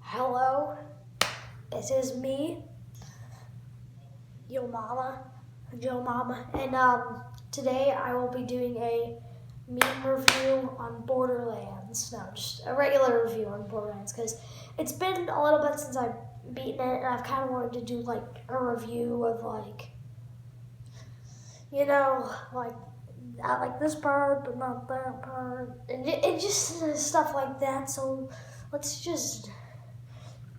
Hello, it is me, Yo Mama, Joe Mama, and today I will be doing a meme review on Borderlands. No, just a regular review on Borderlands because it's been a little bit since I've beaten it, and I've kind of wanted to do like a review of like I like this part but not that part, and it just stuff like that. So let's just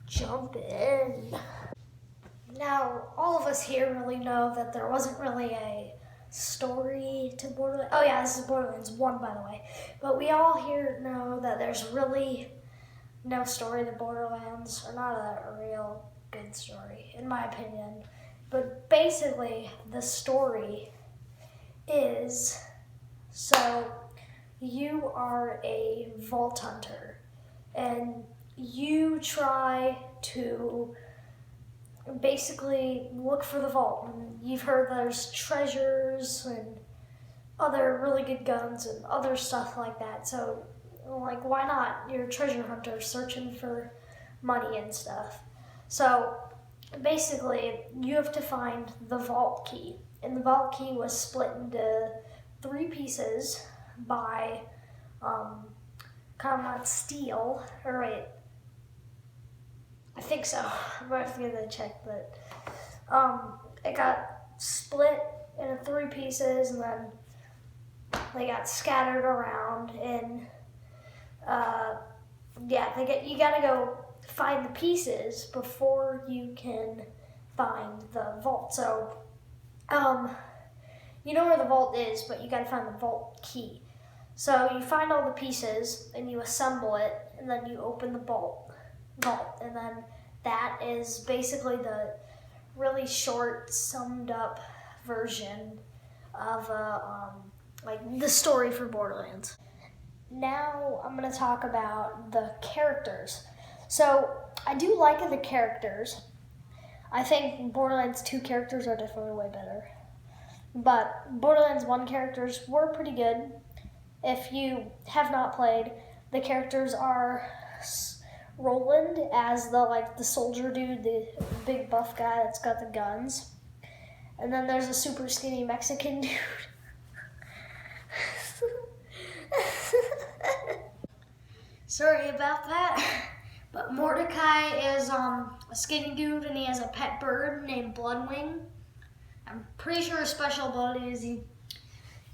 jump in. Now, all of us here really know that there wasn't really a story to Borderlands. Oh yeah, this is Borderlands 1, by the way. But we all here know that there's really no story to Borderlands, or not a real good story, in my opinion. But basically, the story is, so you are a vault hunter, and you try to basically look for the vault. And you've heard there's treasures and other really good guns and other stuff like that. So, like, why not? You're a treasure hunter searching for money and stuff. So, basically, you have to find the vault key. And the vault key was split into 3 pieces by kind of like steel. Or wait, I think so. I'm gonna have to get that checked, but it got split into 3 pieces, and then they got scattered around. And you gotta go find the pieces before you can find the vault. So, you know where the vault is, but you gotta find the vault key. So you find all the pieces and you assemble it, and then you open the vault, and then that is basically the really short, summed up version of like the story for Borderlands. Now I'm gonna talk about the characters. So I do like the characters. I think Borderlands 2 characters are definitely way better, but Borderlands 1 characters were pretty good. If you have not played, the characters are Roland as the soldier dude, the big buff guy that's got the guns. And then there's a super skinny Mexican dude. Sorry about that. But Mordecai is a skinny dude, and he has a pet bird named Bloodwing. I'm pretty sure his special ability is he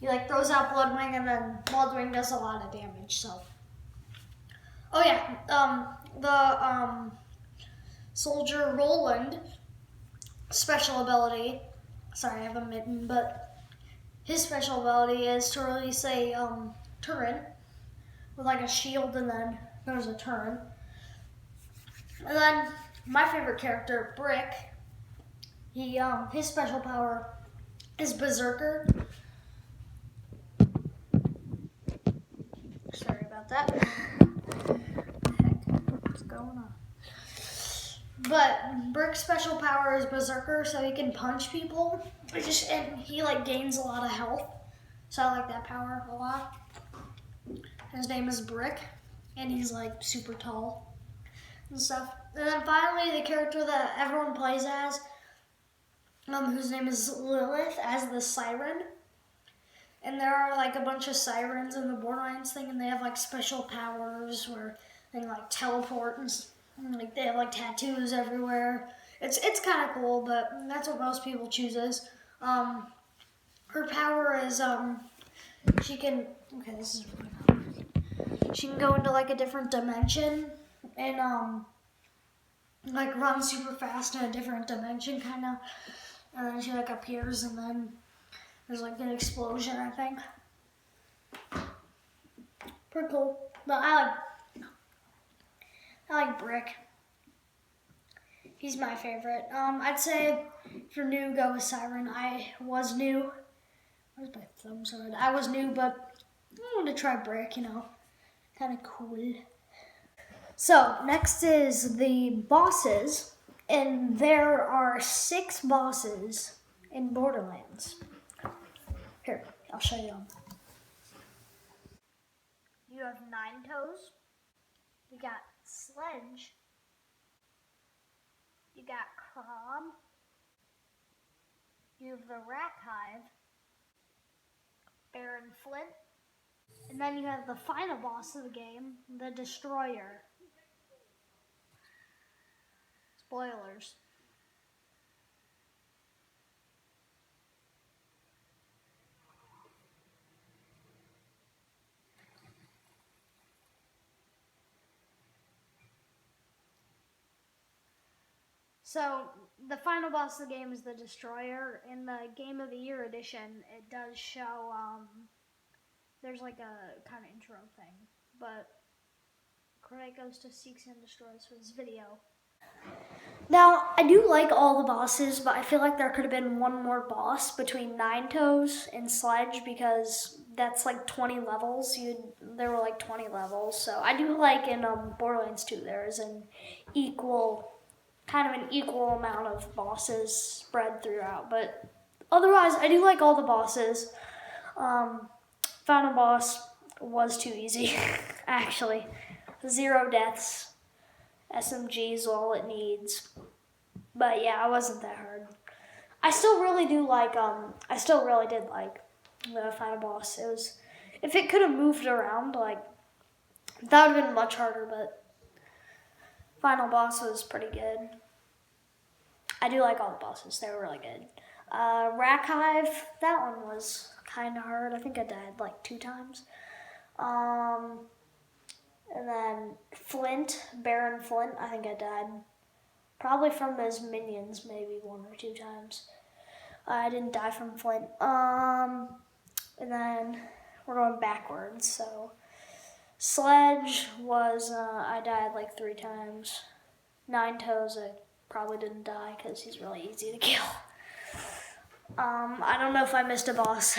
like throws out Bloodwing, and then Bloodwing does a lot of damage. So, oh yeah, the soldier Roland special ability. Sorry, I have a mitten, but his special ability is to release a turret with like a shield, and then there's a turret. And then my favorite character, Brick. His special power is Berserker. Sorry about that. What's going on? But Brick's special power is Berserker, so he can punch people. And he like gains a lot of health. So I like that power a lot. His name is Brick, and he's like super tall and stuff. And then finally, the character that everyone plays as, whose name is Lilith, as the Siren. And there are like a bunch of sirens in the Borderlands thing, and they have like special powers where they can like teleport, and like they have like tattoos everywhere. It's kind of cool, but that's what most people chooses. Her power is she can she can go into like a different dimension and like run super fast in a different dimension kind of, and then she like appears, and then there's like an explosion, I think. Pretty cool. But I like Brick. He's my favorite. I'd say if you're new, go with Siren. I was new. Where's my thumb sword? I was new, but I wanted to try Brick, kind of cool. So next is the bosses, and there are 6 bosses in Borderlands. Here, I'll show you them. You have 9 toes. You got Sledge, You got Crom. You have the Rat Hive, Baron Flint, and then you have the final boss of the game, the Destroyer. Spoilers. So, the final boss of the game is the Destroyer. In the Game of the Year edition, it does show, there's like a kind of intro thing. But Kratos just seeks and destroys for this video. Now, I do like all the bosses, but I feel like there could have been one more boss between Nine Toes and Sledge because that's like 20 levels. There were like 20 levels. So I do like in Borderlands 2, there's an kind of an equal amount of bosses spread throughout. But otherwise, I do like all the bosses. Final boss was too easy, actually. 0 deaths. SMG is all it needs. But yeah, it wasn't that hard. I still really did like the final boss. If it could have moved around, like, that would have been much harder, but final boss was pretty good. I do like all the bosses. They were really good. Rack Hive, that one was kind of hard. I think I died like 2 times. And then Flint, Baron Flint, I think I died. Probably from those minions, maybe 1 or 2 times. I didn't die from Flint. And then we're going backwards. So Sledge was, I died like 3 times. Nine Toes, I probably didn't die because he's really easy to kill. I don't know if I missed a boss.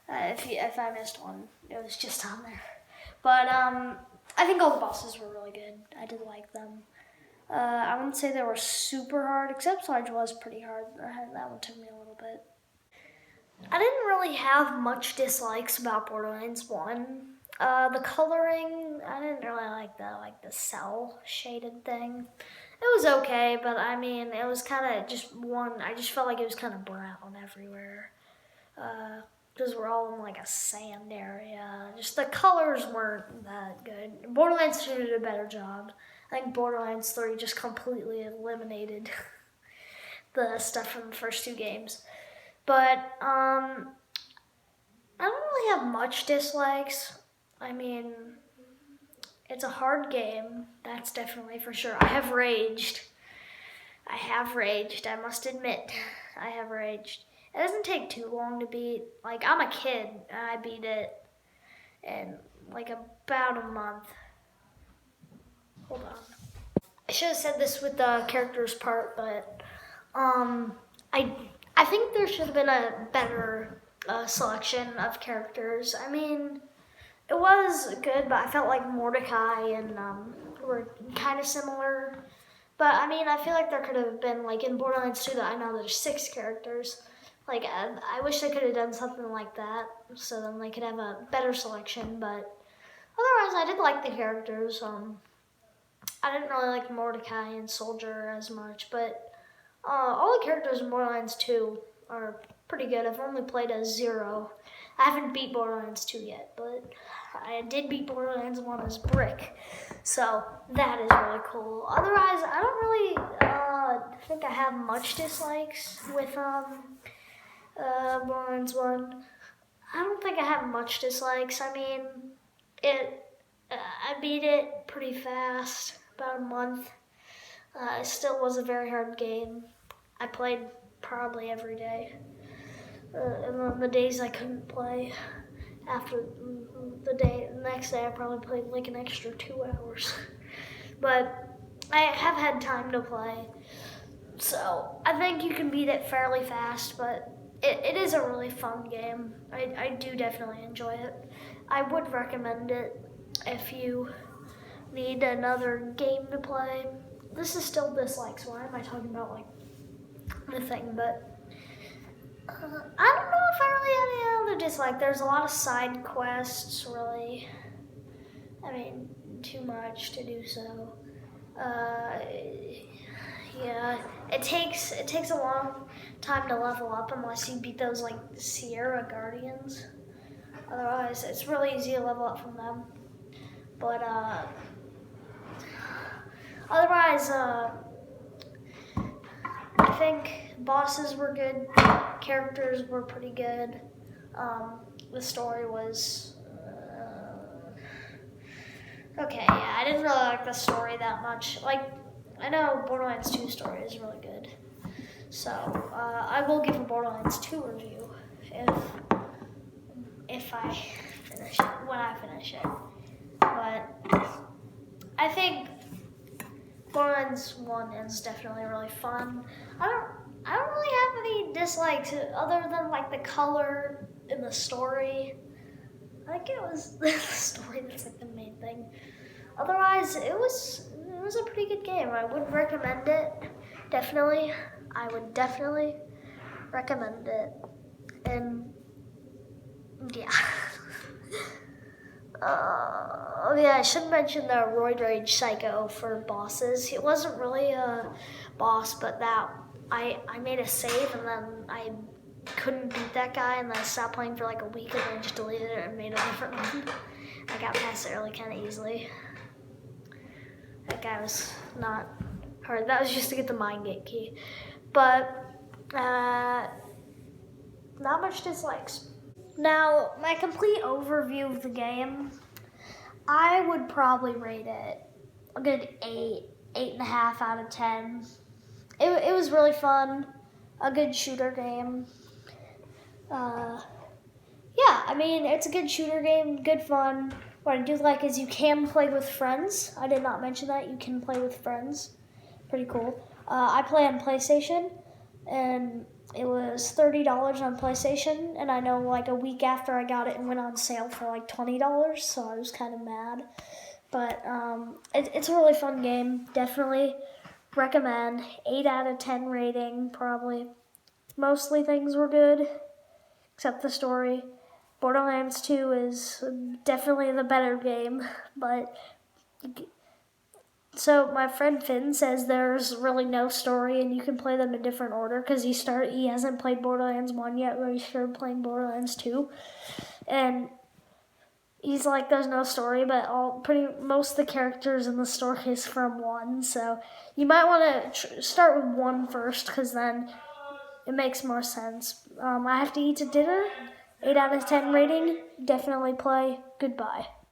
If I missed one, it was just on there. But I think all the bosses were really good. I did like them. I wouldn't say they were super hard, except Sledge was pretty hard. That one took me a little bit. I didn't really have much dislikes about Borderlands 1. The coloring, I didn't really like the cell shaded thing. It was okay, but I mean, it was kind of I just felt like it was kind of brown everywhere. Because we're all in like a sand area. Just the colors weren't that good. Borderlands 2 did a better job. I think Borderlands 3 just completely eliminated the stuff from the first 2 games. But I don't really have much dislikes. I mean, it's a hard game. That's definitely for sure. I have raged. I must admit. I have raged. It doesn't take too long to beat. Like, I'm a kid, and I beat it in, like, about a month. Hold on. I should have said this with the characters part, but, I think there should have been a better selection of characters. I mean, it was good, but I felt like Mordecai and, were kind of similar. But, I mean, I feel like there could have been, like, in Borderlands 2, that I know there's 6 characters. Like, I wish they could have done something like that, so then they could have a better selection, but otherwise I did like the characters. I didn't really like Mordecai and Soldier as much, but all the characters in Borderlands 2 are pretty good. I've only played as 0. I haven't beat Borderlands 2 yet, but I did beat Borderlands 1 as Brick, so that is really cool. Otherwise, I don't really think I have much dislikes with Borderlands 1. I don't think I have much dislikes. I mean, I beat it pretty fast, about a month. It still was a very hard game. I played probably every day. And then the days I couldn't play, after the next day I probably played like an extra 2 hours. But I have had time to play. So I think you can beat it fairly fast, but it is a really fun game. I do definitely enjoy it. I would recommend it if you need another game to play. This is still dislikes. Why am I talking about like the thing? But I don't know if I really have any other dislike. There's a lot of side quests, really. I mean, too much to do so. Yeah, it takes a long time to level up unless you beat those like Sierra Guardians. Otherwise, it's really easy to level up from them. But otherwise, I think bosses were good, characters were pretty good. The story was okay. Yeah, I didn't really like the story that much. Like, I know Borderlands 2 story is really good. So, I will give a Borderlands 2 review if I finish it, when I finish it. But I think Borderlands 1 is definitely really fun. I don't really have any dislikes other than like the color and the story. I think it was the story that's like the main thing. Otherwise, it was a pretty good game. I would recommend it. Definitely. I would definitely recommend it. And yeah. Yeah, I should mention the Roid Rage Psycho for bosses. It wasn't really a boss, but that I made a save and then I couldn't beat that guy, and then I stopped playing for like a week and then just deleted it and made a different one. I got past it really kind of easily. That guy was not hard. That was just to get the Mind Gate key. But not much dislikes. Now, my complete overview of the game, I would probably rate it a good 8.5 out of 10. It was really fun, a good shooter game. Yeah, I mean, it's a good shooter game, good fun. What I do like is you can play with friends. I did not mention that. You can play with friends. Pretty cool. I play on PlayStation, and it was $30 on PlayStation, and I know like a week after I got it, it went on sale for like $20, so I was kind of mad. But it's a really fun game. Definitely recommend. 8 out of 10 rating, probably. Mostly things were good, except the story. Borderlands 2 is definitely the better game, but so my friend Finn says there's really no story and you can play them in different order because he hasn't played Borderlands 1 yet, but he started playing Borderlands 2. And he's like, there's no story, but most of the characters in the story is from 1, so you might want to start with 1 first because then it makes more sense. I have to eat to dinner. 8 out of 10 rating. Definitely play. Goodbye.